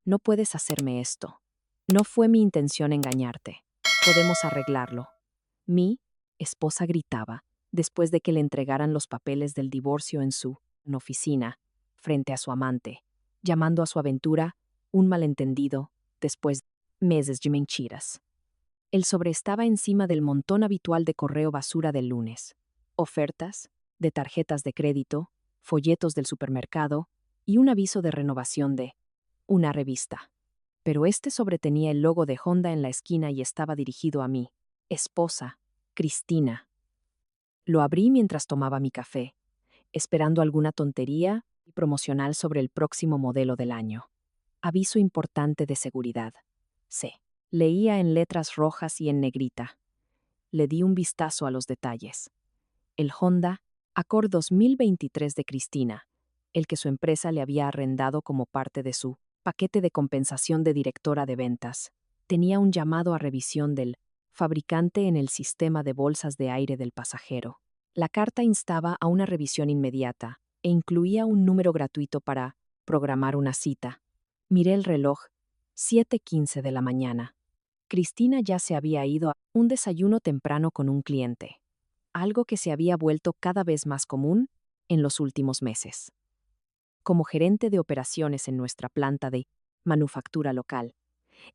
no puedes hacerme esto. No fue mi intención engañarte. Podemos arreglarlo. Mi esposa gritaba, después de que le entregaran los papeles del divorcio en su oficina, frente a su amante, llamando a su aventura un malentendido, después de meses de mentiras. El sobre estaba encima del montón habitual de correo basura del lunes. Ofertas, de tarjetas de crédito, folletos del supermercado y un aviso de renovación de una revista. Pero este sobre tenía el logo de Honda en la esquina y estaba dirigido a mi esposa, Cristina. Lo abrí mientras tomaba mi café, esperando alguna tontería promocional sobre el próximo modelo del año. Aviso importante de seguridad. C. Leía en letras rojas y en negrita. Le di un vistazo a los detalles. El Honda Accord 2023 de Cristina, el que su empresa le había arrendado como parte de su paquete de compensación de directora de ventas, tenía un llamado a revisión del fabricante en el sistema de bolsas de aire del pasajero. La carta instaba a una revisión inmediata e incluía un número gratuito para programar una cita. Miré el reloj, 7:15 de la mañana. Cristina ya se había ido a un desayuno temprano con un cliente, algo que se había vuelto cada vez más común en los últimos meses. Como gerente de operaciones en nuestra planta de manufactura local,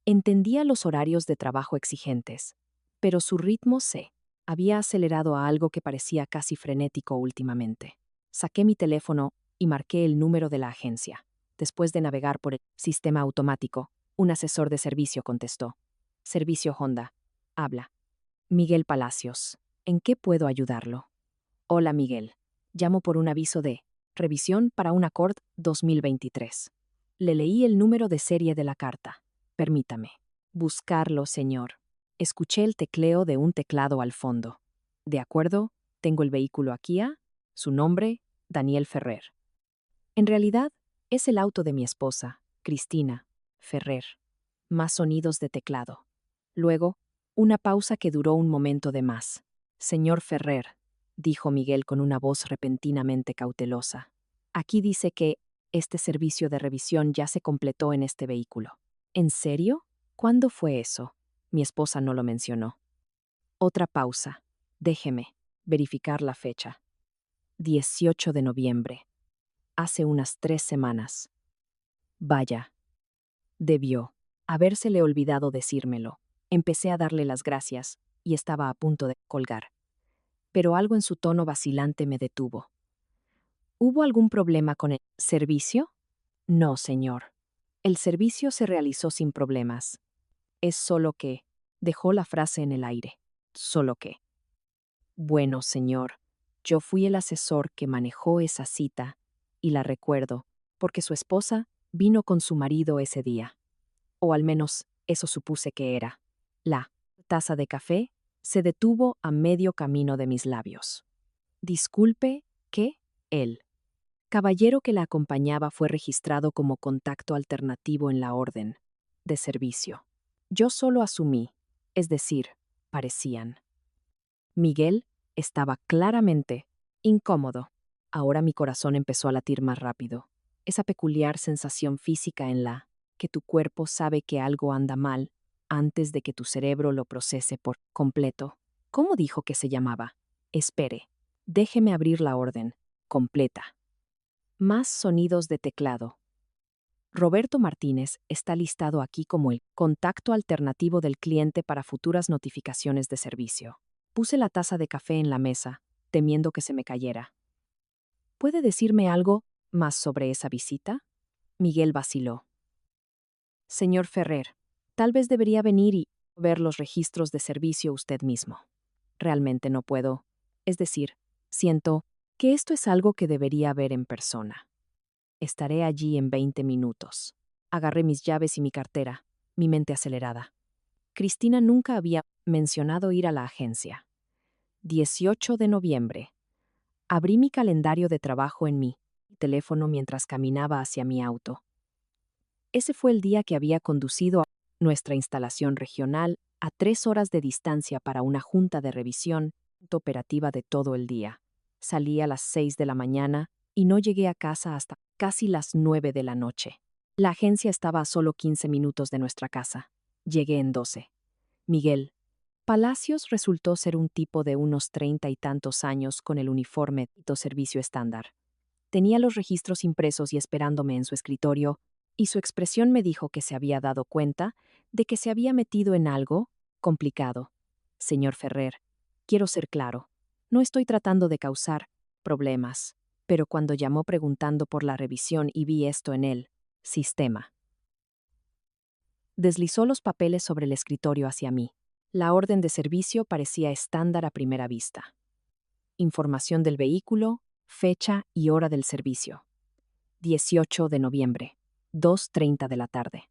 entendía los horarios de trabajo exigentes, pero su ritmo se había acelerado a algo que parecía casi frenético últimamente. Saqué mi teléfono y marqué el número de la agencia. Después de navegar por el sistema automático, un asesor de servicio contestó. Servicio Honda. Habla. Miguel Palacios. ¿En qué puedo ayudarlo? Hola Miguel. Llamo por un aviso de revisión para un Accord 2023. Le leí el número de serie de la carta. Permítame. Buscarlo, señor. Escuché el tecleo de un teclado al fondo. De acuerdo, tengo el vehículo aquí su nombre, Daniel Ferrer. En realidad, es el auto de mi esposa, Cristina Ferrer. Más sonidos de teclado. Luego, una pausa que duró un momento de más. Señor Ferrer, dijo Miguel con una voz repentinamente cautelosa. Aquí dice que este servicio de revisión ya se completó en este vehículo. ¿En serio? ¿Cuándo fue eso? Mi esposa no lo mencionó. Otra pausa. Déjeme verificar la fecha. 18 de noviembre. Hace unas 3 semanas. Vaya. Debió habérsele olvidado decírmelo. Empecé a darle las gracias y estaba a punto de colgar. Pero algo en su tono vacilante me detuvo. ¿Hubo algún problema con el servicio? No, señor. El servicio se realizó sin problemas. Es solo que dejó la frase en el aire. Solo que. Bueno, señor, yo fui el asesor que manejó esa cita y la recuerdo porque su esposa vino con su marido ese día. O al menos eso supuse que era. La taza de café se detuvo a medio camino de mis labios. Disculpe, ¿qué? El caballero que la acompañaba fue registrado como contacto alternativo en la orden de servicio. Yo solo asumí, es decir, parecían. Miguel estaba claramente incómodo. Ahora mi corazón empezó a latir más rápido. Esa peculiar sensación física en la que tu cuerpo sabe que algo anda mal antes de que tu cerebro lo procese por completo. ¿Cómo dijo que se llamaba? Espere, déjeme abrir la orden completa. Más sonidos de teclado. Roberto Martínez está listado aquí como el contacto alternativo del cliente para futuras notificaciones de servicio. Puse la taza de café en la mesa, temiendo que se me cayera. ¿Puede decirme algo más sobre esa visita? Miguel vaciló. Señor Ferrer, tal vez debería venir y ver los registros de servicio usted mismo. Realmente no puedo. Es decir, siento que esto es algo que debería ver en persona. Estaré allí en 20 minutos. Agarré mis llaves y mi cartera, mi mente acelerada. Cristina nunca había mencionado ir a la agencia. 18 de noviembre. Abrí mi calendario de trabajo en mi teléfono mientras caminaba hacia mi auto. Ese fue el día que había conducido a nuestra instalación regional a 3 horas de distancia para una junta de revisión operativa de todo el día. Salí a las 6 de la mañana y no llegué a casa hasta casi las 9 de la noche. La agencia estaba a solo 15 minutos de nuestra casa. Llegué en 12. Miguel Palacios resultó ser un tipo de unos 30 y tantos años con el uniforme de servicio estándar. Tenía los registros impresos y esperándome en su escritorio, y su expresión me dijo que se había dado cuenta de que se había metido en algo complicado. Señor Ferrer, quiero ser claro, no estoy tratando de causar problemas, pero cuando llamó preguntando por la revisión y vi esto en el sistema, deslizó los papeles sobre el escritorio hacia mí. La orden de servicio parecía estándar a primera vista. Información del vehículo, fecha y hora del servicio. 18 de noviembre, 2:30 de la tarde.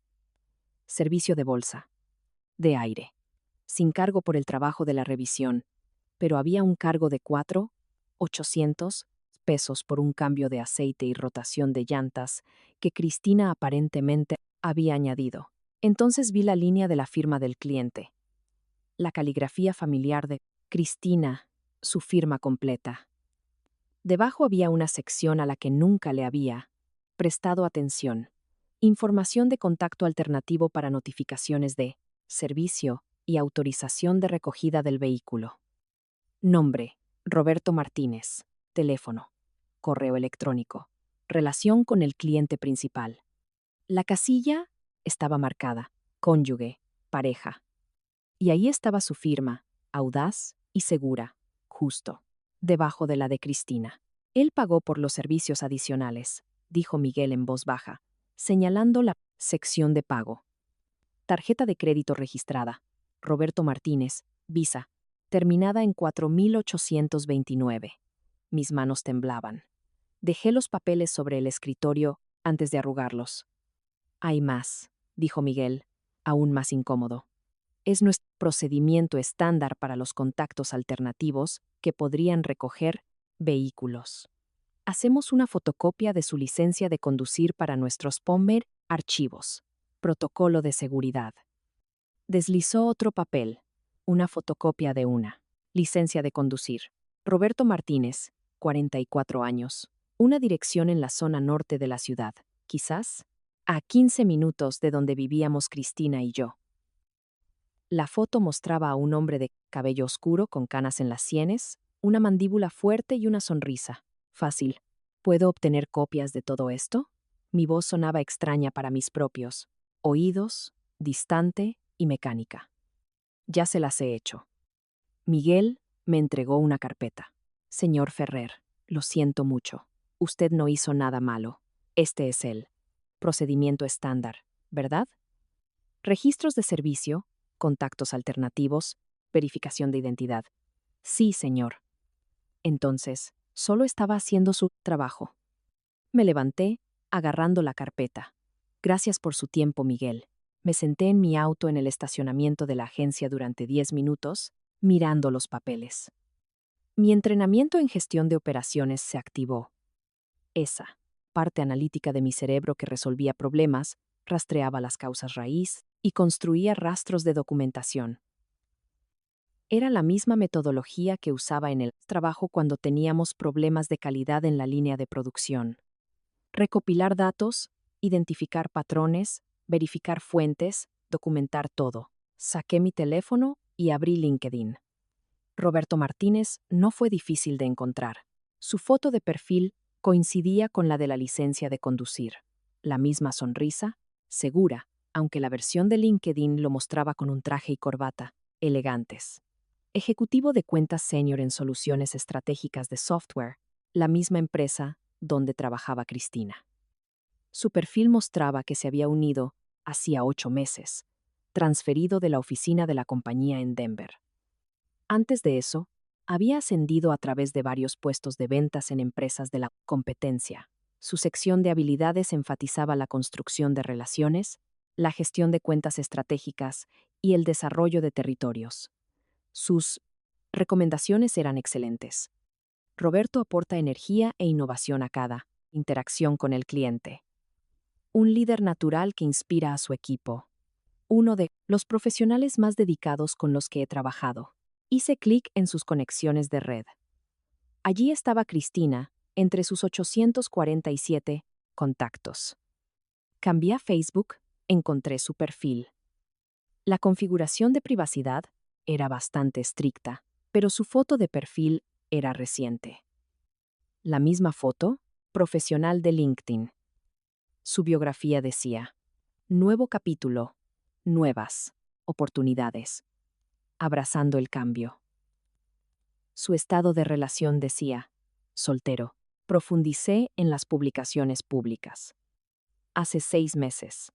Servicio de bolsa. De aire. Sin cargo por el trabajo de la revisión, pero había un cargo de 4.800 pesos por un cambio de aceite y rotación de llantas que Cristina aparentemente había añadido. Entonces vi la línea de la firma del cliente. La caligrafía familiar de Cristina, su firma completa. Debajo había una sección a la que nunca le había prestado atención. Información de contacto alternativo para notificaciones de servicio y autorización de recogida del vehículo. Nombre: Roberto Martínez. Teléfono. Correo electrónico. Relación con el cliente principal. La casilla estaba marcada: cónyuge, pareja. Y ahí estaba su firma, audaz y segura, justo debajo de la de Cristina. Él pagó por los servicios adicionales, dijo Miguel en voz baja, señalando la sección de pago. Tarjeta de crédito registrada. Roberto Martínez, Visa, terminada en 4829. Mis manos temblaban. Dejé los papeles sobre el escritorio antes de arrugarlos. Hay más, dijo Miguel, aún más incómodo. Es nuestro procedimiento estándar para los contactos alternativos que podrían recoger vehículos. Hacemos una fotocopia de su licencia de conducir para nuestros POMER archivos. Protocolo de seguridad. Deslizó otro papel. Una fotocopia de una licencia de conducir. Roberto Martínez, 44 años. Una dirección en la zona norte de la ciudad, quizás a 15 minutos de donde vivíamos Cristina y yo. La foto mostraba a un hombre de cabello oscuro con canas en las sienes, una mandíbula fuerte y una sonrisa. Fácil. ¿Puedo obtener copias de todo esto? Mi voz sonaba extraña para mis propios oídos, distante y mecánica. Ya se las he hecho. Miguel me entregó una carpeta. Señor Ferrer, lo siento mucho. Usted no hizo nada malo. Este es el procedimiento estándar, ¿verdad? Registros de servicio, contactos alternativos, verificación de identidad. Sí, señor. Entonces, solo estaba haciendo su trabajo. Me levanté, agarrando la carpeta. Gracias por su tiempo, Miguel. Me senté en mi auto en el estacionamiento de la agencia durante 10 minutos, mirando los papeles. Mi entrenamiento en gestión de operaciones se activó. Esa parte analítica de mi cerebro que resolvía problemas, rastreaba las causas raíz y construía rastros de documentación. Era la misma metodología que usaba en el trabajo cuando teníamos problemas de calidad en la línea de producción. Recopilar datos, identificar patrones, verificar fuentes, documentar todo. Saqué mi teléfono y abrí LinkedIn. Roberto Martínez no fue difícil de encontrar. Su foto de perfil coincidía con la de la licencia de conducir. La misma sonrisa, segura, aunque la versión de LinkedIn lo mostraba con un traje y corbata, elegantes. Ejecutivo de cuentas senior en soluciones estratégicas de software, la misma empresa donde trabajaba Cristina. Su perfil mostraba que se había unido hacía 8 meses, transferido de la oficina de la compañía en Denver. Antes de eso, había ascendido a través de varios puestos de ventas en empresas de la competencia. Su sección de habilidades enfatizaba la construcción de relaciones, la gestión de cuentas estratégicas y el desarrollo de territorios. Sus recomendaciones eran excelentes. Roberto aporta energía e innovación a cada interacción con el cliente. Un líder natural que inspira a su equipo. Uno de los profesionales más dedicados con los que he trabajado. Hice clic en sus conexiones de red. Allí estaba Cristina, entre sus 847 contactos. Cambié a Facebook, encontré su perfil. La configuración de privacidad era bastante estricta, pero su foto de perfil era reciente. La misma foto, profesional de LinkedIn. Su biografía decía: nuevo capítulo, nuevas oportunidades, abrazando el cambio. Su estado de relación decía: soltero. Profundicé en las publicaciones públicas. Hace 6 meses.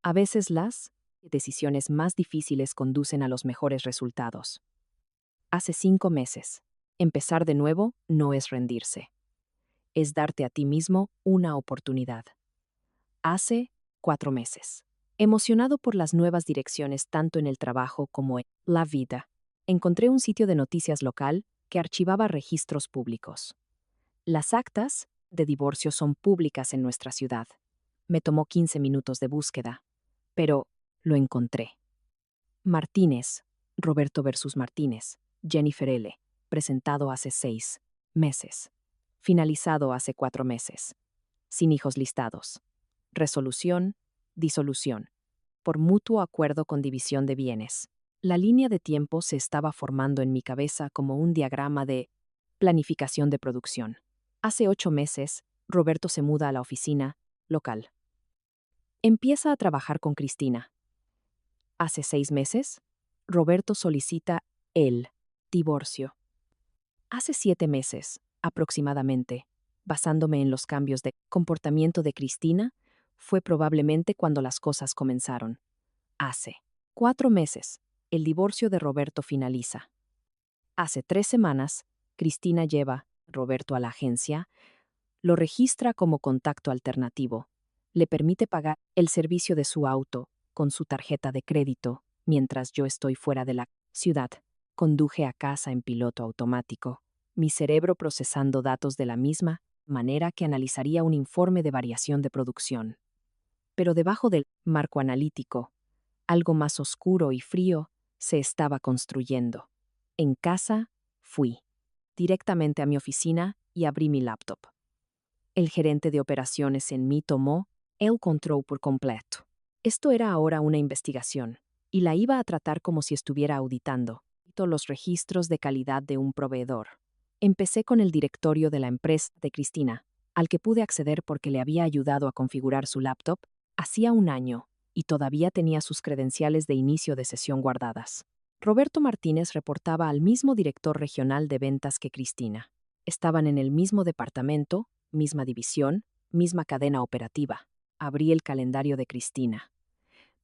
A veces las decisiones más difíciles conducen a los mejores resultados. Hace 5 meses. Empezar de nuevo no es rendirse. Es darte a ti mismo una oportunidad. Hace 4 meses. Emocionado por las nuevas direcciones tanto en el trabajo como en la vida, encontré un sitio de noticias local que archivaba registros públicos. Las actas de divorcio son públicas en nuestra ciudad. Me tomó 15 minutos de búsqueda, pero lo encontré. Martínez, Roberto versus Martínez, Jennifer L., presentado hace 6 meses. Finalizado hace 4 meses. Sin hijos listados. Resolución, disolución. Por mutuo acuerdo con división de bienes. La línea de tiempo se estaba formando en mi cabeza como un diagrama de planificación de producción. Hace 8 meses, Roberto se muda a la oficina local. Empieza a trabajar con Cristina. Hace 6 meses, Roberto solicita el divorcio. Hace 7 meses, aproximadamente, basándome en los cambios de comportamiento de Cristina, fue probablemente cuando las cosas comenzaron. Hace 4 meses, el divorcio de Roberto finaliza. Hace 3 semanas, Cristina lleva a Roberto a la agencia, lo registra como contacto alternativo, le permite pagar el servicio de su auto con su tarjeta de crédito mientras yo estoy fuera de la ciudad. Conduje a casa en piloto automático, mi cerebro procesando datos de la misma manera que analizaría un informe de variación de producción. Pero debajo del marco analítico, algo más oscuro y frío se estaba construyendo. En casa, fui directamente a mi oficina y abrí mi laptop. El gerente de operaciones en mí tomó el control por completo. Esto era ahora una investigación, y la iba a tratar como si estuviera auditando todos los registros de calidad de un proveedor. Empecé con el directorio de la empresa de Cristina, al que pude acceder porque le había ayudado a configurar su laptop hacía un año, y todavía tenía sus credenciales de inicio de sesión guardadas. Roberto Martínez reportaba al mismo director regional de ventas que Cristina. Estaban en el mismo departamento, misma división, misma cadena operativa. Abrí el calendario de Cristina.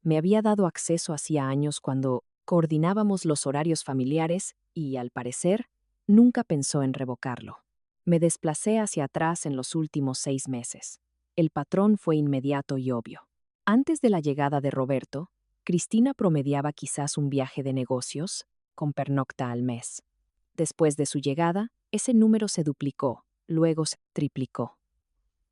Me había dado acceso hacía años cuando coordinábamos los horarios familiares y, al parecer, nunca pensó en revocarlo. Me desplacé hacia atrás en los últimos 6 meses. El patrón fue inmediato y obvio. Antes de la llegada de Roberto, Cristina promediaba quizás un viaje de negocios con pernocta al mes. Después de su llegada, ese número se duplicó, luego se triplicó.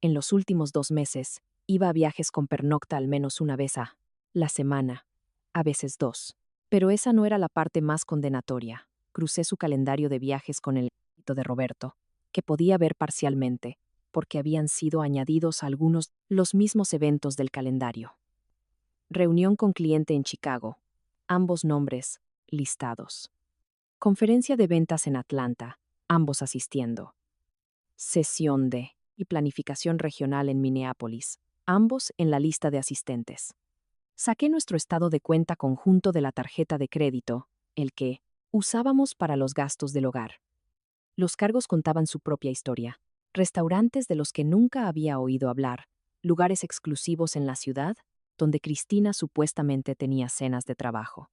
En los últimos 2 meses, iba a viajes con pernocta al menos una vez a la semana, a veces 2. Pero esa no era la parte más condenatoria. Crucé su calendario de viajes con el de Roberto, que podía ver parcialmente, porque habían sido añadidos a algunos los mismos eventos del calendario. Reunión con cliente en Chicago, ambos nombres listados. Conferencia de ventas en Atlanta, ambos asistiendo. Sesión de y planificación regional en Minneapolis, ambos en la lista de asistentes. Saqué nuestro estado de cuenta conjunto de la tarjeta de crédito, el que usábamos para los gastos del hogar. Los cargos contaban su propia historia. Restaurantes de los que nunca había oído hablar, lugares exclusivos en la ciudad, donde Cristina supuestamente tenía cenas de trabajo.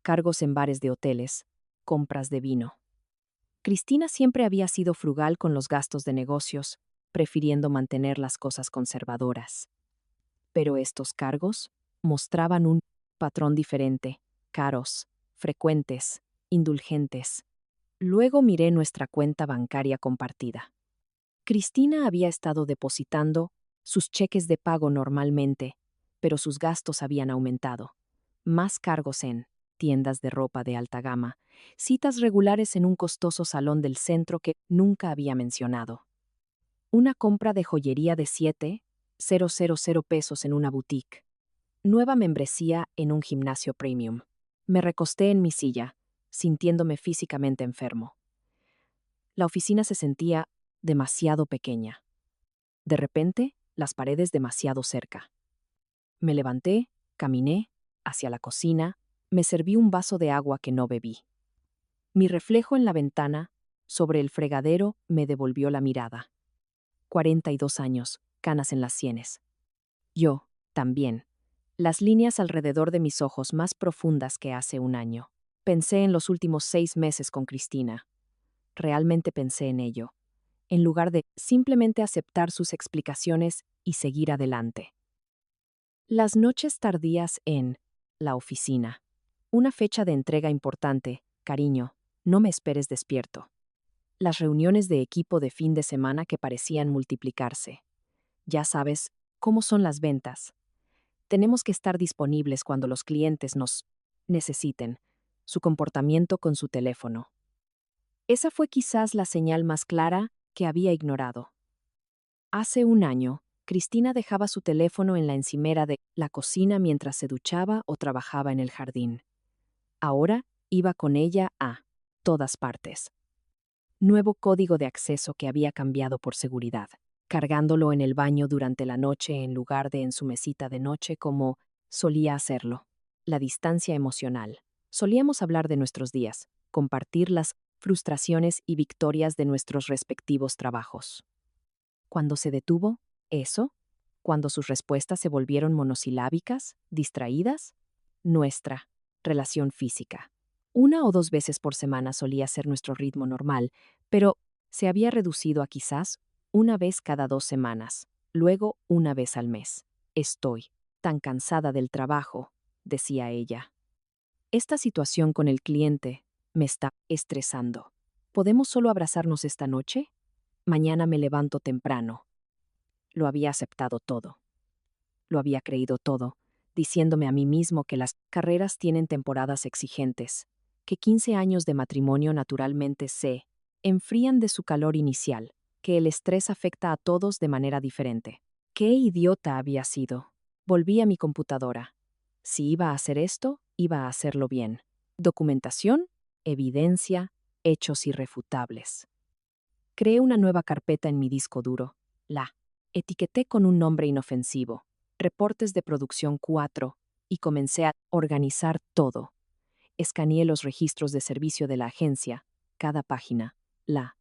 Cargos en bares de hoteles, compras de vino. Cristina siempre había sido frugal con los gastos de negocios, prefiriendo mantener las cosas conservadoras. Pero estos cargos mostraban un patrón diferente, caros, frecuentes, indulgentes. Luego miré nuestra cuenta bancaria compartida. Cristina había estado depositando sus cheques de pago normalmente, pero sus gastos habían aumentado. Más cargos en tiendas de ropa de alta gama, citas regulares en un costoso salón del centro que nunca había mencionado. Una compra de joyería de $000 en una boutique. Nueva membresía en un gimnasio premium. Me recosté en mi silla, sintiéndome físicamente enfermo. La oficina se sentía demasiado pequeña. De repente, las paredes demasiado cerca. Me levanté, caminé hacia la cocina, me serví un vaso de agua que no bebí. Mi reflejo en la ventana, sobre el fregadero, me devolvió la mirada. 42 años, canas en las sienes. Yo, también. Las líneas alrededor de mis ojos más profundas que hace un año. Pensé en los últimos 6 meses con Cristina. Realmente pensé en ello, en lugar de simplemente aceptar sus explicaciones y seguir adelante. Las noches tardías en la oficina. Una fecha de entrega importante, cariño, no me esperes despierto. Las reuniones de equipo de fin de semana que parecían multiplicarse. Ya sabes cómo son las ventas. Tenemos que estar disponibles cuando los clientes nos necesiten. Su comportamiento con su teléfono. Esa fue quizás la señal más clara que había ignorado. Hace un año, Cristina dejaba su teléfono en la encimera de la cocina mientras se duchaba o trabajaba en el jardín. Ahora iba con ella a todas partes. Nuevo código de acceso que había cambiado por seguridad, cargándolo en el baño durante la noche en lugar de en su mesita de noche como solía hacerlo. La distancia emocional. Solíamos hablar de nuestros días, compartir las frustraciones y victorias de nuestros respectivos trabajos. Cuando se detuvo, eso, cuando sus respuestas se volvieron monosilábicas, distraídas, nuestra relación física. 1 o 2 veces por semana solía ser nuestro ritmo normal, pero se había reducido a quizás 1 vez cada 2 semanas, luego 1 vez al mes. Estoy tan cansada del trabajo, decía ella. Esta situación con el cliente me está estresando. ¿Podemos solo abrazarnos esta noche? Mañana me levanto temprano. Lo había aceptado todo. Lo había creído todo, diciéndome a mí mismo que las carreras tienen temporadas exigentes, que 15 años de matrimonio naturalmente se enfrían de su calor inicial, que el estrés afecta a todos de manera diferente. ¡Qué idiota había sido! Volví a mi computadora. Si iba a hacer esto, iba a hacerlo bien. Documentación, evidencia, hechos irrefutables. Creé una nueva carpeta en mi disco duro. La etiqueté con un nombre inofensivo, Reportes de Producción 4, y comencé a organizar todo. Escaneé los registros de servicio de la agencia, cada página, la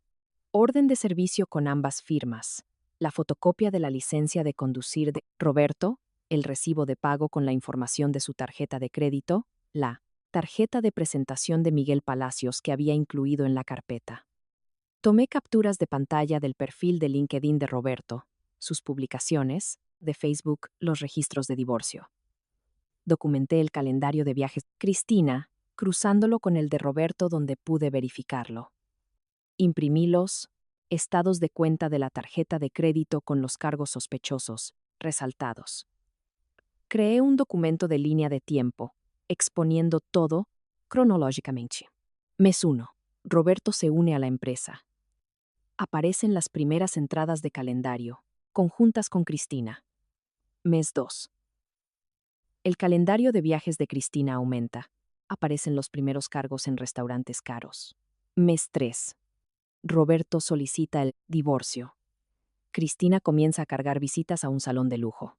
orden de servicio con ambas firmas, la fotocopia de la licencia de conducir de Roberto, el recibo de pago con la información de su tarjeta de crédito, la tarjeta de presentación de Miguel Palacios que había incluido en la carpeta. Tomé capturas de pantalla del perfil de LinkedIn de Roberto, sus publicaciones, de Facebook, los registros de divorcio. Documenté el calendario de viajes de Cristina, cruzándolo con el de Roberto donde pude verificarlo. Imprimí los estados de cuenta de la tarjeta de crédito con los cargos sospechosos, resaltados. Creé un documento de línea de tiempo, exponiendo todo cronológicamente. Mes 1. Roberto se une a la empresa. Aparecen las primeras entradas de calendario, conjuntas con Cristina. Mes 2. El calendario de viajes de Cristina aumenta. Aparecen los primeros cargos en restaurantes caros. Mes 3. Roberto solicita el divorcio. Cristina comienza a cargar visitas a un salón de lujo.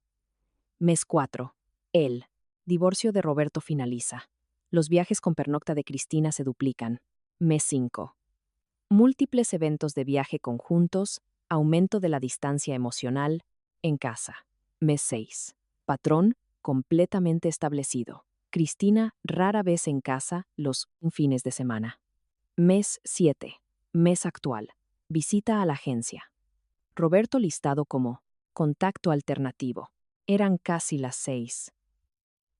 Mes 4. El divorcio de Roberto finaliza. Los viajes con pernocta de Cristina se duplican. Mes 5. Múltiples eventos de viaje conjuntos, aumento de la distancia emocional, en casa. Mes 6. Patrón completamente establecido. Cristina rara vez en casa los fines de semana. Mes 7. Mes actual. Visita a la agencia. Roberto listado como contacto alternativo. Eran casi las 6.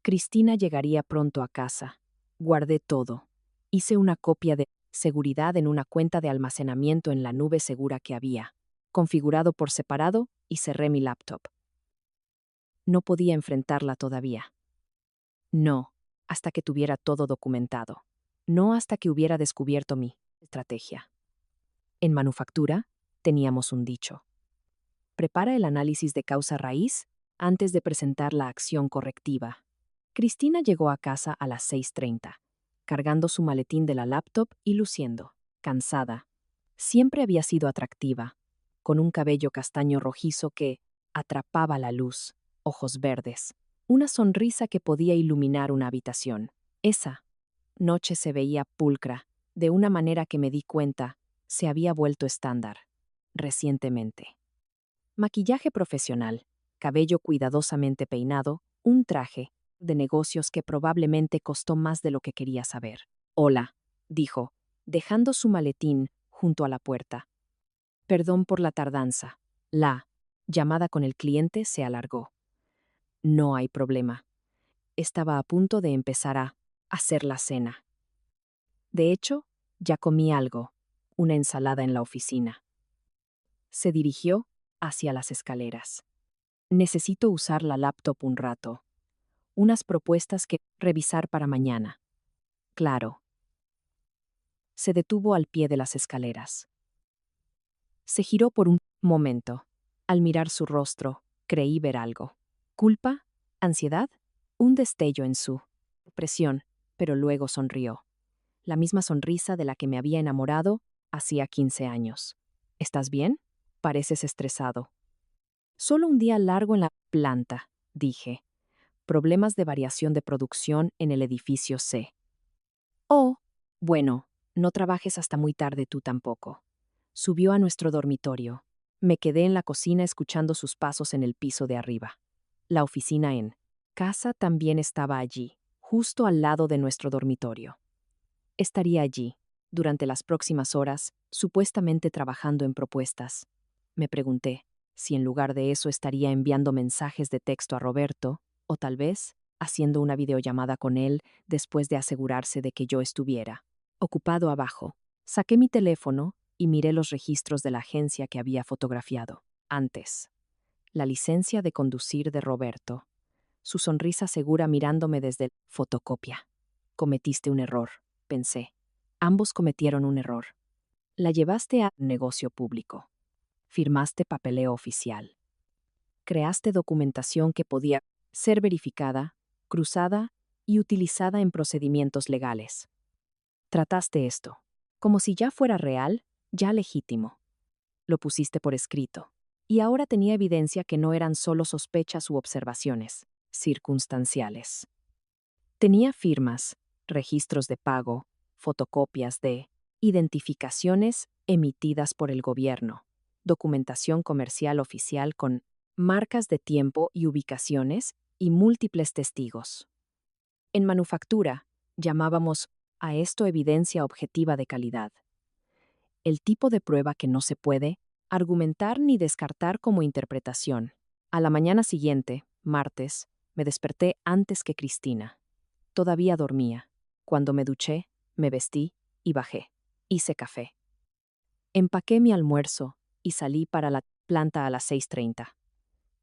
Cristina llegaría pronto a casa. Guardé todo. Hice una copia de seguridad en una cuenta de almacenamiento en la nube segura que había, configurado por separado, y cerré mi laptop. No podía enfrentarla todavía. No, hasta que tuviera todo documentado. No hasta que hubiera descubierto mi estrategia. En manufactura, teníamos un dicho. Prepara el análisis de causa raíz antes de presentar la acción correctiva. Cristina llegó a casa a las 6:30, cargando su maletín de la laptop y luciendo, cansada. Siempre había sido atractiva, con un cabello castaño rojizo que atrapaba la luz, ojos verdes, una sonrisa que podía iluminar una habitación. Esa noche se veía pulcra, de una manera que me di cuenta se había vuelto estándar, recientemente. Maquillaje profesional, cabello cuidadosamente peinado, un traje de negocios que probablemente costó más de lo que quería saber. Hola, dijo, dejando su maletín junto a la puerta. Perdón por la tardanza. La llamada con el cliente se alargó. No hay problema. Estaba a punto de empezar a hacer la cena. De hecho, ya comí algo, una ensalada en la oficina. Se dirigió hacia las escaleras. Necesito usar la laptop un rato. Unas propuestas que revisar para mañana. Claro. Se detuvo al pie de las escaleras. Se giró por un momento. Al mirar su rostro, creí ver algo. ¿Culpa? ¿Ansiedad? Un destello en su expresión, pero luego sonrió. La misma sonrisa de la que me había enamorado hacía 15 años. ¿Estás bien? Pareces estresado. Solo un día largo en la planta, dije. Problemas de variación de producción en el edificio C. Oh, bueno, no trabajes hasta muy tarde tú tampoco. Subió a nuestro dormitorio. Me quedé en la cocina escuchando sus pasos en el piso de arriba. La oficina en casa también estaba allí, justo al lado de nuestro dormitorio. Estaría allí, durante las próximas horas, supuestamente trabajando en propuestas. Me pregunté si en lugar de eso estaría enviando mensajes de texto a Roberto, o tal vez haciendo una videollamada con él después de asegurarse de que yo estuviera ocupado abajo. Saqué mi teléfono y miré los registros de la agencia que había fotografiado. Antes. La licencia de conducir de Roberto. Su sonrisa segura mirándome desde el fotocopia. Cometiste un error, pensé. Ambos cometieron un error. La llevaste a negocio público. Firmaste papeleo oficial. Creaste documentación que podía ser verificada, cruzada y utilizada en procedimientos legales. Trataste esto como si ya fuera real, ya legítimo. Lo pusiste por escrito. Y ahora tenía evidencia que no eran solo sospechas u observaciones circunstanciales. Tenía firmas, registros de pago, fotocopias de identificaciones emitidas por el gobierno, documentación comercial oficial con marcas de tiempo y ubicaciones y múltiples testigos. En manufactura, llamábamos a esto evidencia objetiva de calidad. El tipo de prueba que no se puede argumentar ni descartar como interpretación. A la mañana siguiente, martes, me desperté antes que Cristina. Todavía dormía. Cuando me duché, me vestí y bajé. Hice café. Empaqué mi almuerzo y salí para la planta a las 6:30.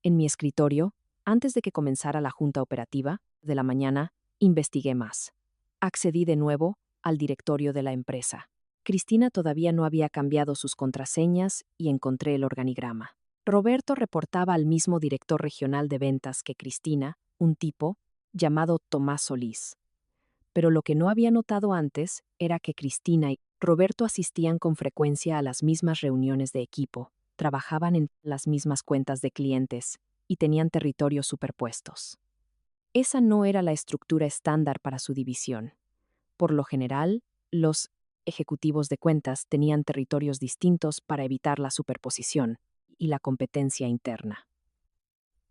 En mi escritorio, antes de que comenzara la junta operativa de la mañana, investigué más. Accedí de nuevo al directorio de la empresa. Cristina todavía no había cambiado sus contraseñas y encontré el organigrama. Roberto reportaba al mismo director regional de ventas que Cristina, un tipo llamado Tomás Solís. Pero lo que no había notado antes era que Cristina y Roberto asistían con frecuencia a las mismas reuniones de equipo, trabajaban en las mismas cuentas de clientes y tenían territorios superpuestos. Esa no era la estructura estándar para su división. Por lo general, los ejecutivos de cuentas tenían territorios distintos para evitar la superposición y la competencia interna.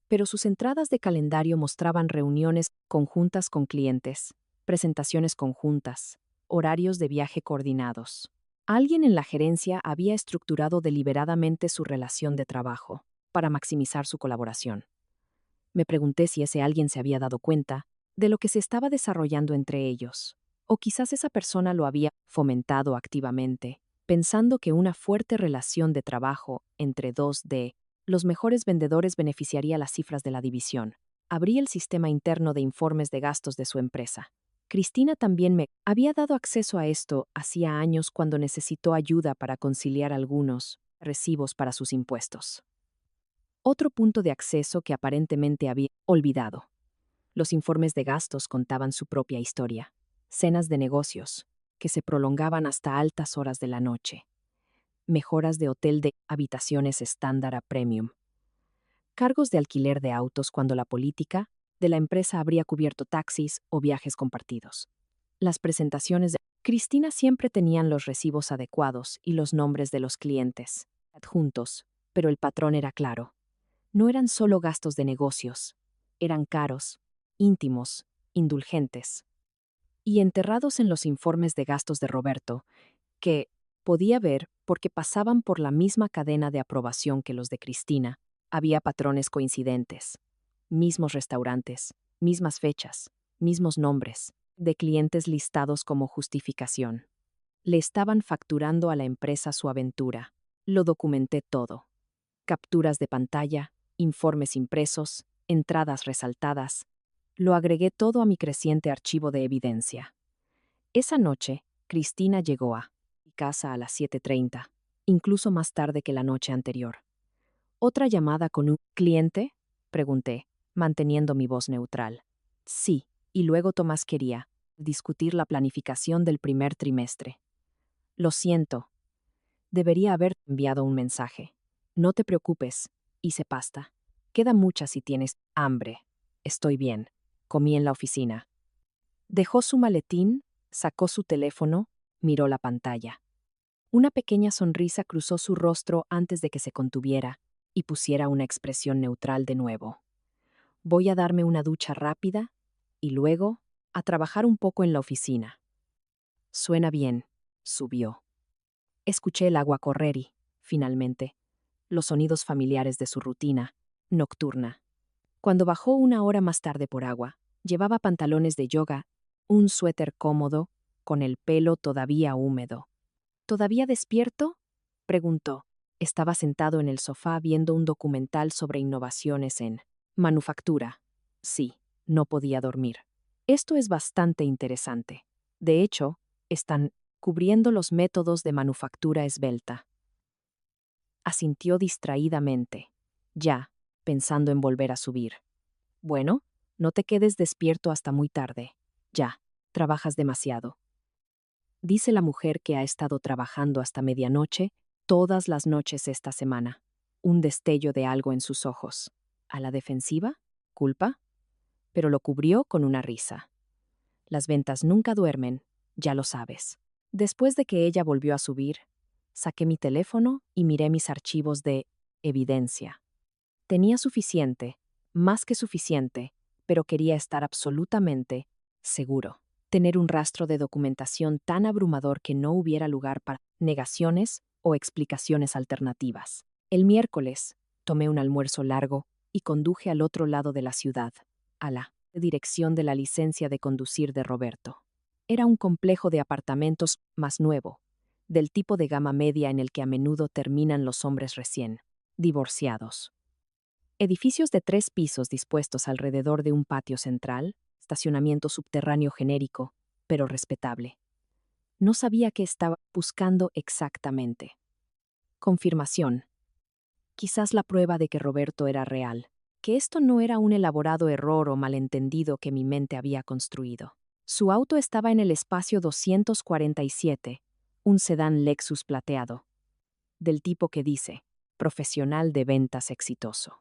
Pero sus entradas de calendario mostraban reuniones conjuntas con clientes, presentaciones conjuntas, horarios de viaje coordinados. Alguien en la gerencia había estructurado deliberadamente su relación de trabajo para maximizar su colaboración. Me pregunté si ese alguien se había dado cuenta de lo que se estaba desarrollando entre ellos, o quizás esa persona lo había fomentado activamente, pensando que una fuerte relación de trabajo entre dos de los mejores vendedores beneficiaría las cifras de la división. Abrí el sistema interno de informes de gastos de su empresa. Cristina también me había dado acceso a esto hacía años cuando necesitó ayuda para conciliar algunos recibos para sus impuestos. Otro punto de acceso que aparentemente había olvidado. Los informes de gastos contaban su propia historia. Cenas de negocios, que se prolongaban hasta altas horas de la noche. Mejoras de hotel de habitaciones estándar a premium. Cargos de alquiler de autos cuando la política de la empresa habría cubierto taxis o viajes compartidos. Las presentaciones de Cristina siempre tenían los recibos adecuados y los nombres de los clientes adjuntos, pero el patrón era claro. No eran solo gastos de negocios, eran caros, íntimos, indulgentes. Y enterrados en los informes de gastos de Roberto, que podía ver porque pasaban por la misma cadena de aprobación que los de Cristina, había patrones coincidentes. Mismos restaurantes, mismas fechas, mismos nombres, de clientes listados como justificación. Le estaban facturando a la empresa su aventura. Lo documenté todo. Capturas de pantalla, informes impresos, entradas resaltadas. Lo agregué todo a mi creciente archivo de evidencia. Esa noche, Cristina llegó a mi casa a las 7:30, incluso más tarde que la noche anterior. ¿Otra llamada con un cliente? Pregunté, manteniendo mi voz neutral. Sí, y luego Tomás quería discutir la planificación del primer trimestre. Lo siento. Debería haber enviado un mensaje. No te preocupes, hice pasta. Queda mucha si tienes hambre. Estoy bien. Comí en la oficina. Dejó su maletín, sacó su teléfono, miró la pantalla. Una pequeña sonrisa cruzó su rostro antes de que se contuviera y pusiera una expresión neutral de nuevo. Voy a darme una ducha rápida y luego a trabajar un poco en la oficina. Suena bien, subió. Escuché el agua correr y, finalmente, los sonidos familiares de su rutina, nocturna. Cuando bajó una hora más tarde por agua, llevaba pantalones de yoga, un suéter cómodo, con el pelo todavía húmedo. ¿Todavía despierto? Preguntó. Estaba sentado en el sofá viendo un documental sobre innovaciones en manufactura. Sí, no podía dormir. Esto es bastante interesante. De hecho, están cubriendo los métodos de manufactura esbelta. Asintió distraídamente, ya, pensando en volver a subir. Bueno, no te quedes despierto hasta muy tarde. Ya, trabajas demasiado. Dice la mujer que ha estado trabajando hasta medianoche todas las noches esta semana. Un destello de algo en sus ojos. ¿A la defensiva? ¿Culpa? Pero lo cubrió con una risa. Las ventas nunca duermen, ya lo sabes. Después de que ella volvió a subir, saqué mi teléfono y miré mis archivos de evidencia. Tenía suficiente, más que suficiente, pero quería estar absolutamente seguro. Tener un rastro de documentación tan abrumador que no hubiera lugar para negaciones o explicaciones alternativas. El miércoles, tomé un almuerzo largo y conduje al otro lado de la ciudad, a la dirección de la licencia de conducir de Roberto. Era un complejo de apartamentos más nuevo, del tipo de gama media en el que a menudo terminan los hombres recién divorciados. Edificios de 3 pisos dispuestos alrededor de un patio central, estacionamiento subterráneo genérico, pero respetable. No sabía qué estaba buscando exactamente. Confirmación. Quizás la prueba de que Roberto era real, que esto no era un elaborado error o malentendido que mi mente había construido. Su auto estaba en el espacio 247, un sedán Lexus plateado, del tipo que dice, profesional de ventas exitoso.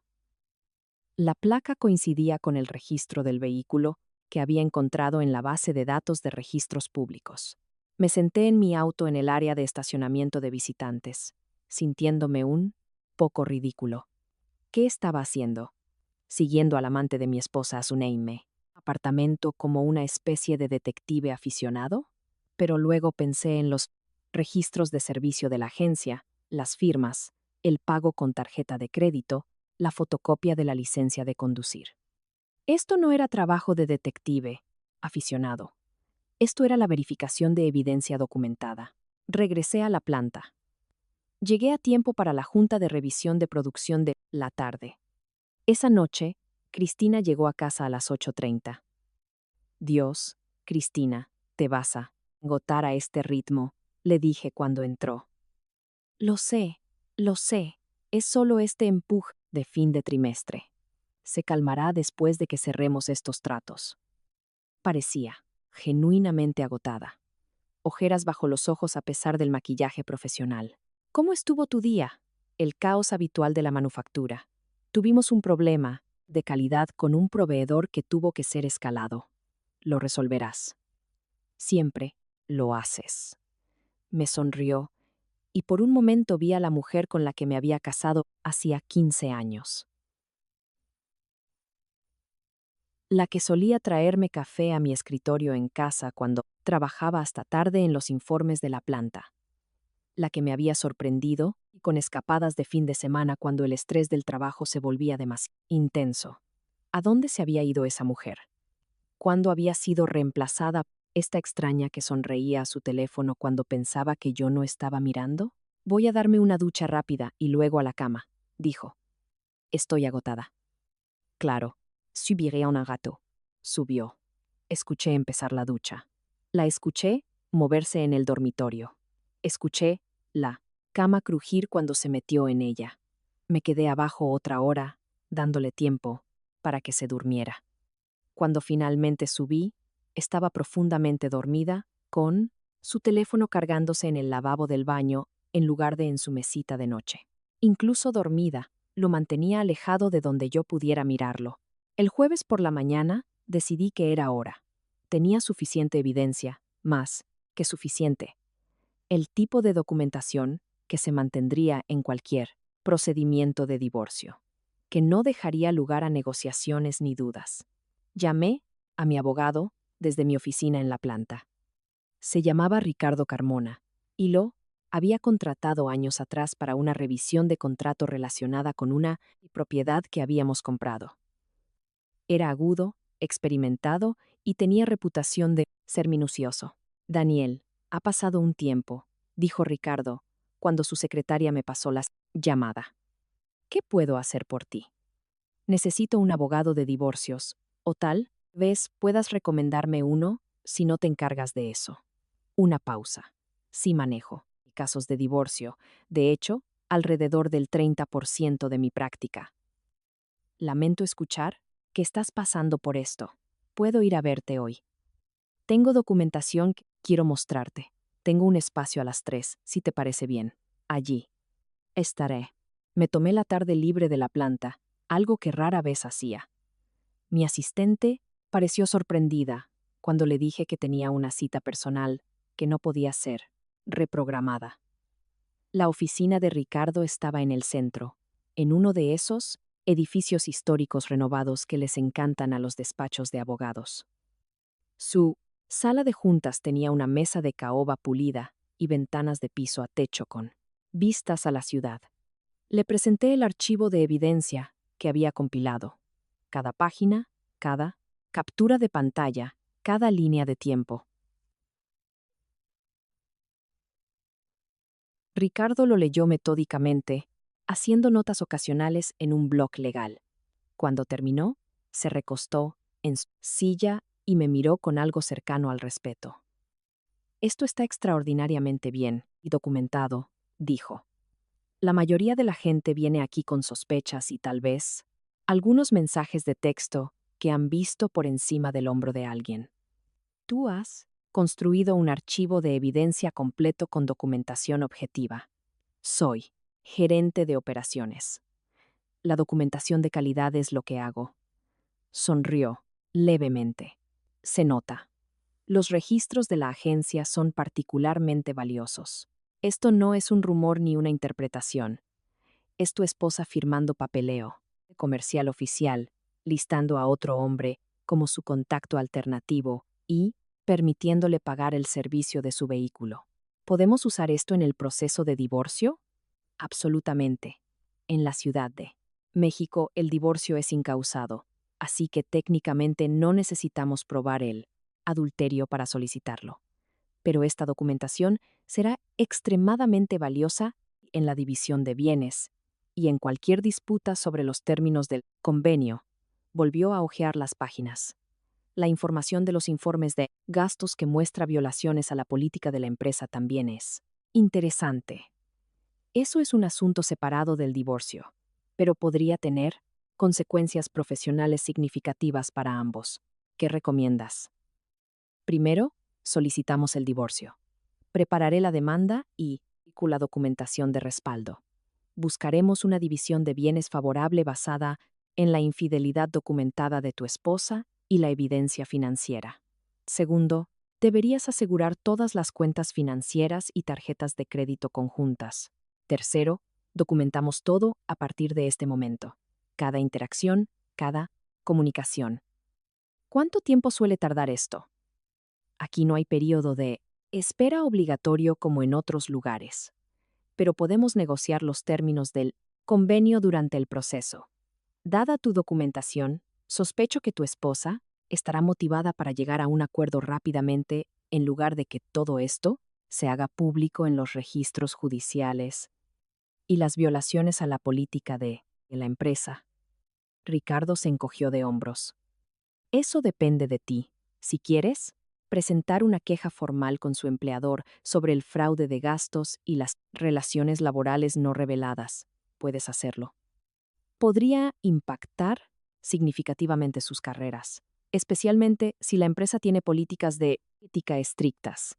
La placa coincidía con el registro del vehículo que había encontrado en la base de datos de registros públicos. Me senté en mi auto en el área de estacionamiento de visitantes, sintiéndome un poco ridículo. ¿Qué estaba haciendo? Siguiendo al amante de mi esposa a su Neime, apartamento como una especie de detective aficionado. Pero luego pensé en los registros de servicio de la agencia, las firmas, el pago con tarjeta de crédito, la fotocopia de la licencia de conducir. Esto no era trabajo de detective aficionado. Esto era la verificación de evidencia documentada. Regresé a la planta. Llegué a tiempo para la junta de revisión de producción de la tarde. Esa noche, Cristina llegó a casa a las 8:30. Dios, Cristina, te vas a agotar a este ritmo, le dije cuando entró. Lo sé, es solo este empuje. de fin de trimestre. Se calmará después de que cerremos estos tratos. Parecía genuinamente agotada. Ojeras bajo los ojos a pesar del maquillaje profesional. ¿Cómo estuvo tu día? El caos habitual de la manufactura. Tuvimos un problema de calidad con un proveedor que tuvo que ser escalado. Lo resolverás. Siempre lo haces. Me sonrió, y por un momento vi a la mujer con la que me había casado hacía 15 años. La que solía traerme café a mi escritorio en casa cuando trabajaba hasta tarde en los informes de la planta. La que me había sorprendido y con escapadas de fin de semana cuando el estrés del trabajo se volvía demasiado intenso. ¿A dónde se había ido esa mujer? ¿Cuándo había sido reemplazada esta extraña que sonreía a su teléfono cuando pensaba que yo no estaba mirando? Voy a darme una ducha rápida y luego a la cama, dijo. Estoy agotada. Claro, subiré a un rato. Subió. Escuché empezar la ducha. La escuché moverse en el dormitorio. Escuché la cama crujir cuando se metió en ella. Me quedé abajo otra hora, dándole tiempo para que se durmiera. Cuando finalmente subí, estaba profundamente dormida, con su teléfono cargándose en el lavabo del baño en lugar de en su mesita de noche. Incluso dormida, lo mantenía alejado de donde yo pudiera mirarlo. El jueves por la mañana decidí que era hora. Tenía suficiente evidencia, más que suficiente. El tipo de documentación que se mantendría en cualquier procedimiento de divorcio, que no dejaría lugar a negociaciones ni dudas. Llamé a mi abogado desde mi oficina en la planta. Se llamaba Ricardo Carmona y lo había contratado años atrás para una revisión de contrato relacionada con una propiedad que habíamos comprado. Era agudo, experimentado y tenía reputación de ser minucioso. Daniel, ha pasado un tiempo, dijo Ricardo, cuando su secretaria me pasó la llamada. ¿Qué puedo hacer por ti? Necesito un abogado de divorcios, o tal vez puedas recomendarme uno si no te encargas de eso. Una pausa. Sí manejo casos de divorcio, de hecho, alrededor del 30% de mi práctica. Lamento escuchar que estás pasando por esto. Puedo ir a verte hoy. Tengo documentación que quiero mostrarte. Tengo un espacio a las 3, si te parece bien. Allí. Estaré. Me tomé la tarde libre de la planta, algo que rara vez hacía. Mi asistente pareció sorprendida cuando le dije que tenía una cita personal que no podía ser reprogramada. La oficina de Ricardo estaba en el centro, en uno de esos edificios históricos renovados que les encantan a los despachos de abogados. Su sala de juntas tenía una mesa de caoba pulida y ventanas de piso a techo con vistas a la ciudad. Le presenté el archivo de evidencia que había compilado. Cada página, cada captura de pantalla, cada línea de tiempo. Ricardo lo leyó metódicamente, haciendo notas ocasionales en un bloc legal. Cuando terminó, se recostó en su silla y me miró con algo cercano al respeto. Esto está extraordinariamente bien y documentado, dijo. La mayoría de la gente viene aquí con sospechas y tal vez algunos mensajes de texto que han visto por encima del hombro de alguien. Tú has construido un archivo de evidencia completo con documentación objetiva. Soy gerente de operaciones. La documentación de calidad es lo que hago. Sonrió levemente. Se nota. Los registros de la agencia son particularmente valiosos. Esto no es un rumor ni una interpretación. Es tu esposa firmando papeleo, comercial oficial, listando a otro hombre como su contacto alternativo y permitiéndole pagar el servicio de su vehículo. ¿Podemos usar esto en el proceso de divorcio? Absolutamente. En la Ciudad de México el divorcio es incausado, así que técnicamente no necesitamos probar el adulterio para solicitarlo. Pero esta documentación será extremadamente valiosa en la división de bienes y en cualquier disputa sobre los términos del convenio. Volvió a hojear las páginas. La información de los informes de gastos que muestra violaciones a la política de la empresa también es interesante. Eso es un asunto separado del divorcio. pero podría tener consecuencias profesionales significativas para ambos. ¿Qué recomiendas? Primero, solicitamos el divorcio. Prepararé la demanda y con la documentación de respaldo. Buscaremos una división de bienes favorable basada en la infidelidad documentada de tu esposa y la evidencia financiera. Segundo, deberías asegurar todas las cuentas financieras y tarjetas de crédito conjuntas. Tercero, documentamos todo a partir de este momento. Cada interacción, cada comunicación. ¿Cuánto tiempo suele tardar esto? Aquí no hay periodo de espera obligatorio como en otros lugares, pero podemos negociar los términos del convenio durante el proceso. Dada tu documentación, sospecho que tu esposa estará motivada para llegar a un acuerdo rápidamente en lugar de que todo esto se haga público en los registros judiciales y las violaciones a la política de la empresa. Ricardo se encogió de hombros. Eso depende de ti. Si quieres, presentar una queja formal con su empleador sobre el fraude de gastos y las relaciones laborales no reveladas. Puedes hacerlo. Podría impactar significativamente sus carreras, especialmente si la empresa tiene políticas de ética estrictas.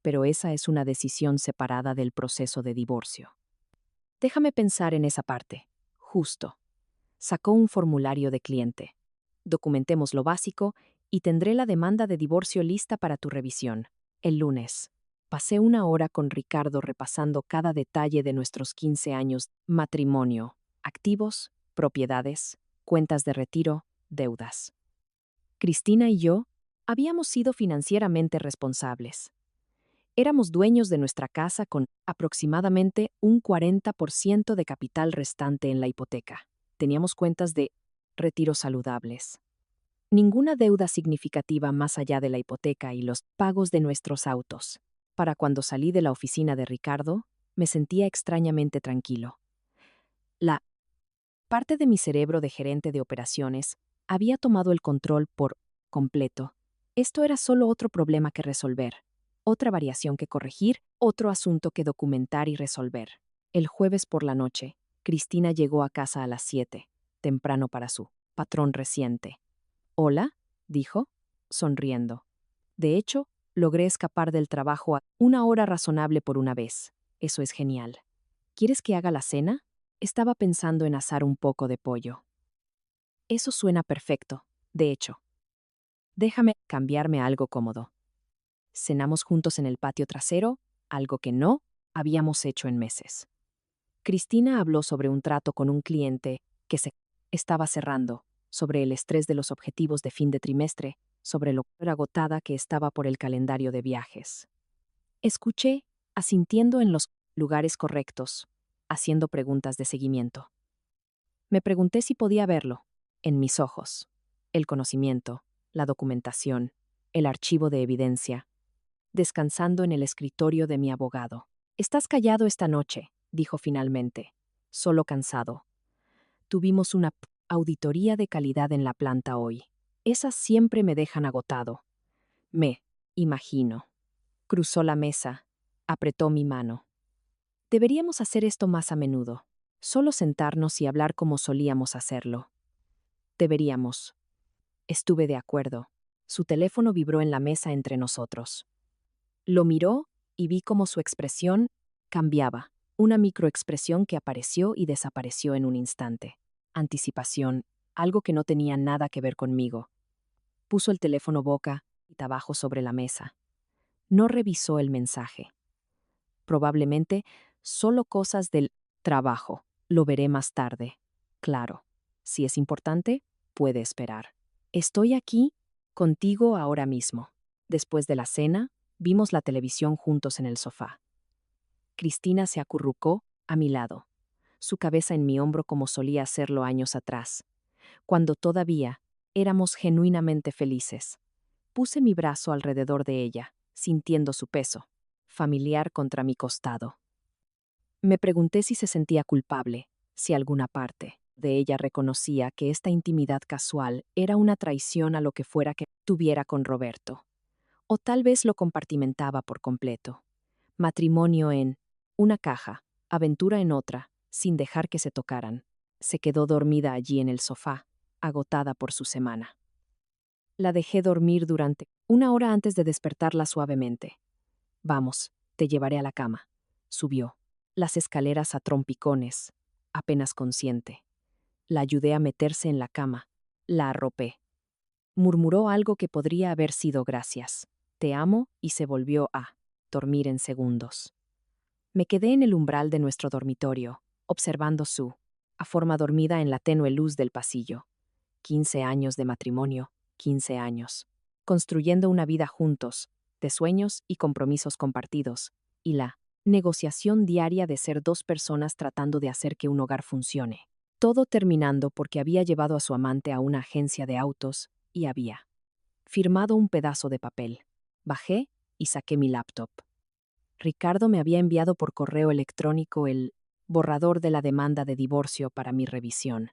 Pero esa es una decisión separada del proceso de divorcio. Déjame pensar en esa parte. Justo. Sacó un formulario de cliente. Documentemos lo básico y tendré la demanda de divorcio lista para tu revisión. El lunes. Pasé una hora con Ricardo repasando cada detalle de nuestros 15 años, matrimonio, activos, propiedades, cuentas de retiro, deudas. Cristina y yo habíamos sido financieramente responsables. Éramos dueños de nuestra casa con aproximadamente un 40% de capital restante en la hipoteca. Teníamos cuentas de retiro saludables. Ninguna deuda significativa más allá de la hipoteca y los pagos de nuestros autos. Para cuando salí de la oficina de Ricardo, me sentía extrañamente tranquilo. La parte de mi cerebro de gerente de operaciones había tomado el control por completo. Esto era solo otro problema que resolver, otra variación que corregir, otro asunto que documentar y resolver. El jueves por la noche, Cristina llegó a casa a las 7, temprano para su patrón reciente. Hola, dijo, sonriendo. De hecho, logré escapar del trabajo a una hora razonable por una vez. Eso es genial. ¿Quieres que haga la cena? Estaba pensando en asar un poco de pollo. Eso suena perfecto, de hecho. Déjame cambiarme a algo cómodo. Cenamos juntos en el patio trasero, algo que no habíamos hecho en meses. Cristina habló sobre un trato con un cliente que se estaba cerrando, sobre el estrés de los objetivos de fin de trimestre, sobre lo agotada que estaba por el calendario de viajes. Escuché, asintiendo en los lugares correctos, haciendo preguntas de seguimiento. Me pregunté si podía verlo, en mis ojos, el conocimiento, la documentación, el archivo de evidencia, descansando en el escritorio de mi abogado. Estás callado esta noche, dijo finalmente, solo cansado. Tuvimos una auditoría de calidad en la planta hoy. Esas siempre me dejan agotado. Me imagino. Cruzó la mesa, apretó mi mano. Deberíamos hacer esto más a menudo, solo sentarnos y hablar como solíamos hacerlo. Deberíamos. Estuve de acuerdo. Su teléfono vibró en la mesa entre nosotros. Lo miró y vi cómo su expresión cambiaba, una microexpresión que apareció y desapareció en un instante. Anticipación, algo que no tenía nada que ver conmigo. Puso el teléfono boca y abajo sobre la mesa. No revisó el mensaje. Probablemente solo cosas del trabajo. Lo veré más tarde. Claro, si es importante, puede esperar. Estoy aquí contigo ahora mismo. Después de la cena, vimos la televisión juntos en el sofá. Cristina se acurrucó a mi lado, su cabeza en mi hombro como solía hacerlo años atrás, cuando todavía éramos genuinamente felices. Puse mi brazo alrededor de ella, sintiendo su peso, familiar contra mi costado. Me pregunté si se sentía culpable, si alguna parte de ella reconocía que esta intimidad casual era una traición a lo que fuera que tuviera con Roberto. O tal vez lo compartimentaba por completo. Matrimonio en una caja, aventura en otra, sin dejar que se tocaran. Se quedó dormida allí en el sofá, agotada por su semana. La dejé dormir durante 1 hora antes de despertarla suavemente. Vamos, te llevaré a la cama. Subió. Las escaleras a trompicones, apenas consciente. La ayudé a meterse en la cama. La arropé. Murmuró algo que podría haber sido gracias. Te amo, y se volvió a dormir en segundos. Me quedé en el umbral de nuestro dormitorio, observando su forma dormida en la tenue luz del pasillo. 15 años de matrimonio, 15 años. Construyendo una vida juntos, de sueños y compromisos compartidos, y la negociación diaria de ser dos personas tratando de hacer que un hogar funcione. Todo terminando porque había llevado a su amante a una agencia de autos y había firmado un pedazo de papel. Bajé y saqué mi laptop. Ricardo me había enviado por correo electrónico el borrador de la demanda de divorcio para mi revisión.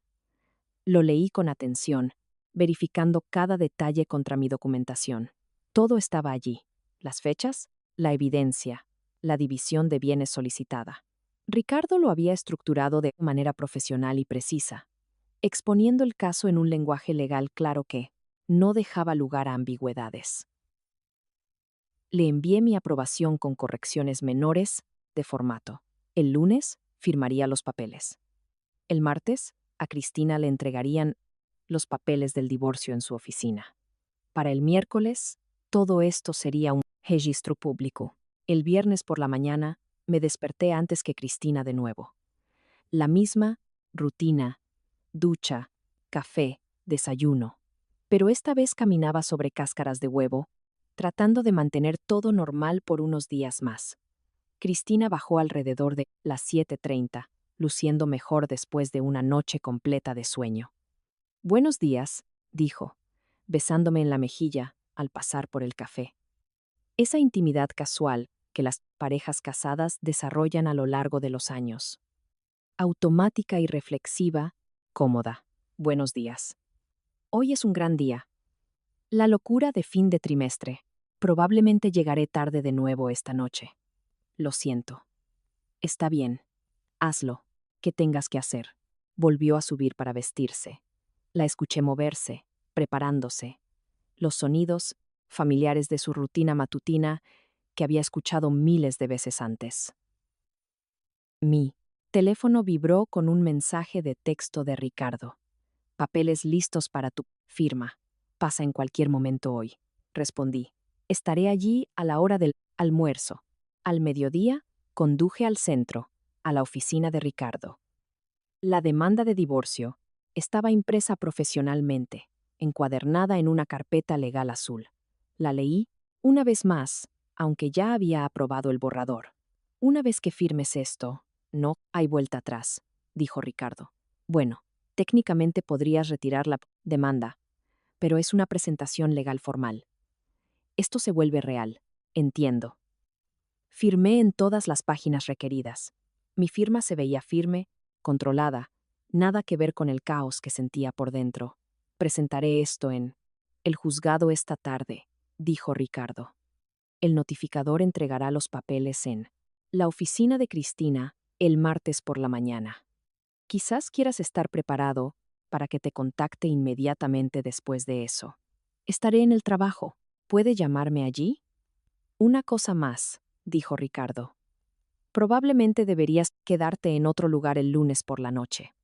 Lo leí con atención, verificando cada detalle contra mi documentación. Todo estaba allí: las fechas, la evidencia, la división de bienes solicitada. Ricardo lo había estructurado de manera profesional y precisa, exponiendo el caso en un lenguaje legal claro que no dejaba lugar a ambigüedades. Le envié mi aprobación con correcciones menores de formato. El lunes firmaría los papeles. El martes, a Cristina le entregarían los papeles del divorcio en su oficina. Para el miércoles, todo esto sería un registro público. El viernes por la mañana, me desperté antes que Cristina de nuevo. La misma rutina: ducha, café, desayuno. Pero esta vez caminaba sobre cáscaras de huevo, tratando de mantener todo normal por unos días más. Cristina bajó alrededor de las 7:30, luciendo mejor después de una noche completa de sueño. Buenos días, dijo, besándome en la mejilla al pasar por el café. Esa intimidad casual que las parejas casadas desarrollan a lo largo de los años. Automática y reflexiva, cómoda. Buenos días. Hoy es un gran día. La locura de fin de trimestre. Probablemente llegaré tarde de nuevo esta noche. Lo siento. Está bien. Hazlo. ¿Qué tengas que hacer? Volvió a subir para vestirse. La escuché moverse, preparándose. Los sonidos, familiares de su rutina matutina, que había escuchado miles de veces antes. Mi teléfono vibró con un mensaje de texto de Ricardo. Papeles listos para tu firma. Pasa en cualquier momento hoy. Respondí. Estaré allí a la hora del almuerzo. Al mediodía, conduje al centro, a la oficina de Ricardo. La demanda de divorcio estaba impresa profesionalmente, encuadernada en una carpeta legal azul. La leí, una vez más, aunque ya había aprobado el borrador. Una vez que firmes esto, no hay vuelta atrás, dijo Ricardo. Bueno, técnicamente podrías retirar la demanda, pero es una presentación legal formal. Esto se vuelve real, entiendo. Firmé en todas las páginas requeridas. Mi firma se veía firme, controlada, nada que ver con el caos que sentía por dentro. Presentaré esto en el juzgado esta tarde, dijo Ricardo. El notificador entregará los papeles en la oficina de Cristina el martes por la mañana. Quizás quieras estar preparado para que te contacte inmediatamente después de eso. Estaré en el trabajo. ¿Puede llamarme allí? Una cosa más, dijo Ricardo. Probablemente deberías quedarte en otro lugar el lunes por la noche.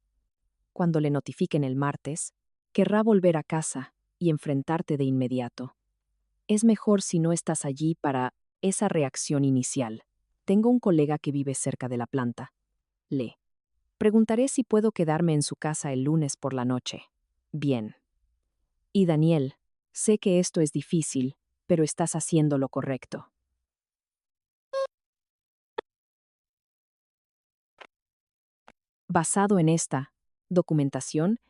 Cuando le notifiquen el martes, querrá volver a casa y enfrentarte de inmediato. Es mejor si no estás allí para esa reacción inicial. Tengo un colega que vive cerca de la planta. Le preguntaré si puedo quedarme en su casa el lunes por la noche. Bien. Y Daniel, sé que esto es difícil, pero estás haciendo lo correcto. Basado en esta documentación,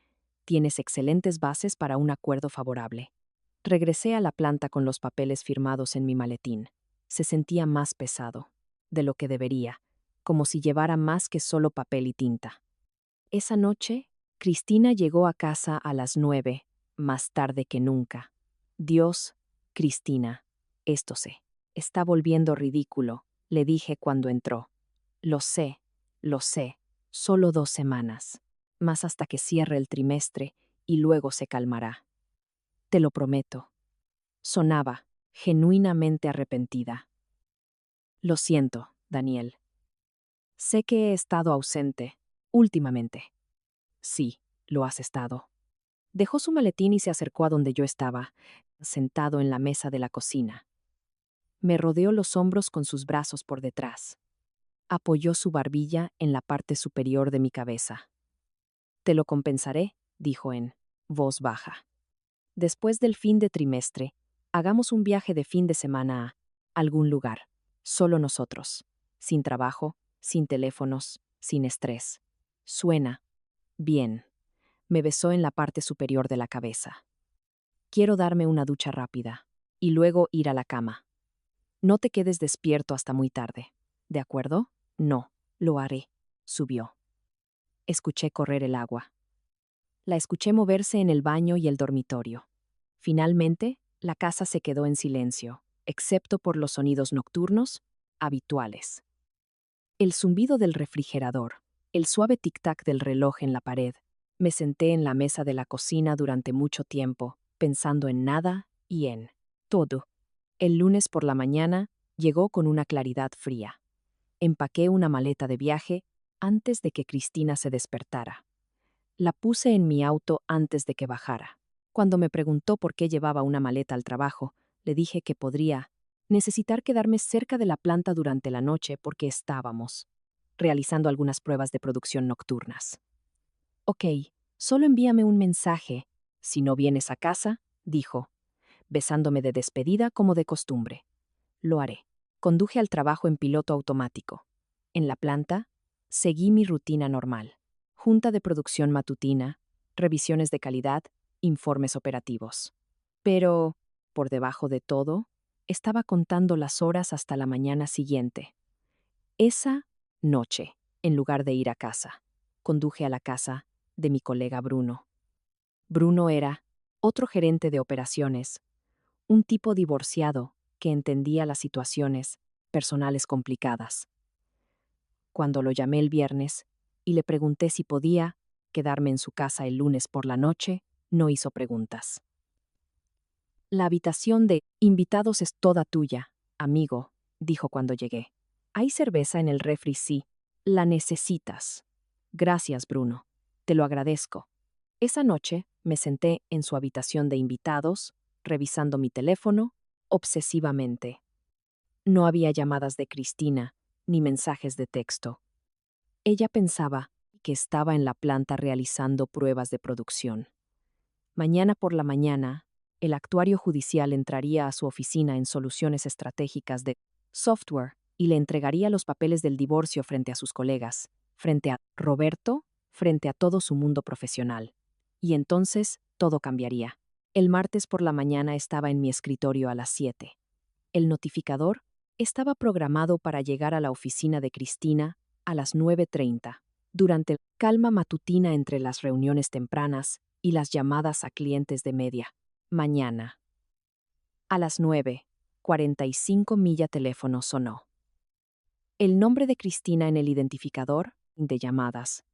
tienes excelentes bases para un acuerdo favorable. Regresé a la planta con los papeles firmados en mi maletín. Se sentía más pesado de lo que debería, como si llevara más que solo papel y tinta. Esa noche, Cristina llegó a casa a las 9, más tarde que nunca. Dios, Cristina, esto se está volviendo ridículo, le dije cuando entró. Lo sé, solo 2 semanas. más hasta que cierre el trimestre y luego se calmará. Te lo prometo. Sonaba, genuinamente arrepentida. Lo siento, Daniel. Sé que he estado ausente, últimamente. Sí, lo has estado. Dejó su maletín y se acercó a donde yo estaba, sentado en la mesa de la cocina. Me rodeó los hombros con sus brazos por detrás. Apoyó su barbilla en la parte superior de mi cabeza. Te lo compensaré, dijo en voz baja. Después del fin de trimestre, hagamos un viaje de fin de semana a algún lugar, solo nosotros, sin trabajo, sin teléfonos, sin estrés. Suena bien. Me besó en la parte superior de la cabeza. Quiero darme una ducha rápida y luego ir a la cama. No te quedes despierto hasta muy tarde. ¿De acuerdo? No, lo haré. Subió. Escuché correr el agua. La escuché moverse en el baño y el dormitorio. Finalmente, la casa se quedó en silencio, excepto por los sonidos nocturnos habituales. El zumbido del refrigerador, el suave tic-tac del reloj en la pared. Me senté en la mesa de la cocina durante mucho tiempo, pensando en nada y en todo. El lunes por la mañana llegó con una claridad fría. Empaqué una maleta de viaje antes de que Cristina se despertara. La puse en mi auto antes de que bajara. Cuando me preguntó por qué llevaba una maleta al trabajo, le dije que podría necesitar quedarme cerca de la planta durante la noche porque estábamos realizando algunas pruebas de producción nocturnas. Ok, solo envíame un mensaje. Si no vienes a casa, dijo, besándome de despedida como de costumbre. Lo haré. Conduje al trabajo en piloto automático. En la planta, seguí mi rutina normal. Junta de producción matutina, revisiones de calidad, informes operativos. Pero, por debajo de todo, estaba contando las horas hasta la mañana siguiente. Esa noche, en lugar de ir a casa, conduje a la casa de mi colega Bruno. Bruno era otro gerente de operaciones, un tipo divorciado que entendía las situaciones personales complicadas. Cuando lo llamé el viernes y le pregunté si podía quedarme en su casa el lunes por la noche, no hizo preguntas. La habitación de invitados es toda tuya, amigo, dijo cuando llegué. Hay cerveza en el refri, sí. La necesitas. Gracias, Bruno. Te lo agradezco. Esa noche me senté en su habitación de invitados, revisando mi teléfono, obsesivamente. No había llamadas de Cristina, ni mensajes de texto. Ella pensaba que estaba en la planta realizando pruebas de producción. Mañana por la mañana, el actuario judicial entraría a su oficina en soluciones estratégicas de software y le entregaría los papeles del divorcio frente a sus colegas, frente a Roberto, frente a todo su mundo profesional. Y entonces todo cambiaría. El martes por la mañana estaba en mi escritorio a las 7. El notificador estaba programado para llegar a la oficina de Cristina a las 9:30. Durante la calma matutina entre las reuniones tempranas y las llamadas a clientes de media. Mañana. A las 9:45 mi teléfono sonó. El nombre de Cristina en el identificador de llamadas.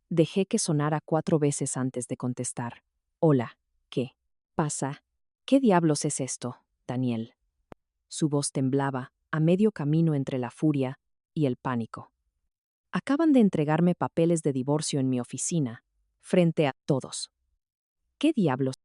Dejé que sonara 4 veces antes de contestar. Hola, ¿qué pasa? ¿Qué diablos es esto, Daniel? Su voz temblaba, a medio camino entre la furia y el pánico. Acaban de entregarme papeles de divorcio en mi oficina, frente a todos. ¿Qué diablos?